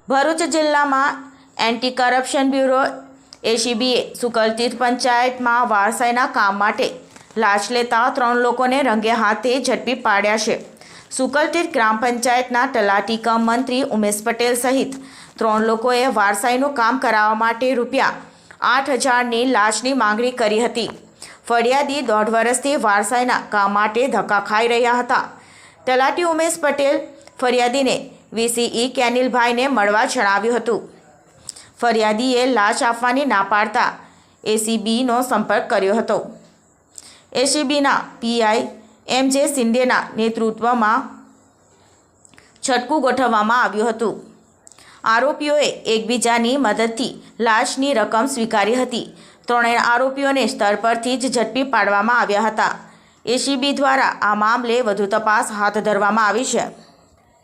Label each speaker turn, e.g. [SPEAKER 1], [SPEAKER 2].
[SPEAKER 1] ભરૂચ જિલ્લામાં anti corruption bureau એસીબીએ સુકલતીર્થ પંચાયતમાં વારસાઈના કામ માટે લાંચ લેતા 3 લોકોને રંગે હાથે ઝડપી પાડ્યા છે। સુકલતીર્થ ગ્રામ પંચાયતના તલાટી કમ મંત્રી ઉમેશ પટેલ સહિત 3 લોકોએ વારસાઈનું કામ કરાવવા માટે રૂપિયા 8,000ની લાંચની માંગણી કરી હતી। ફરિયાદી 1.5 વર્ષથી વારસાઈના કામ માટે ધક્કા ખાઈ રહ્યા હતા। તલાટી ઉમેશ પટેલ ફરિયાદીને વીસીઈ કેનિલભાઈને મળવા જણાવ્યું હતું। ફરિયાદીએ લાંચ આપવાની ના પાડતા એસીબીનો સંપર્ક કર્યો હતો। એસીબીના પીઆઈ એમજે શિંદેના નેતૃત્વમાં છટકું ગોઠવવામાં આવ્યું હતું। આરોપીઓએ એકબીજાની મદદથી લાંચની રકમ સ્વીકારી હતી। ત્રણેય આરોપીઓને સ્થળ પરથી જ ઝડપી પાડવામાં આવ્યા હતા। એસીબી દ્વારા આ મામલે વધુ તપાસ હાથ ધરવામાં આવી છે।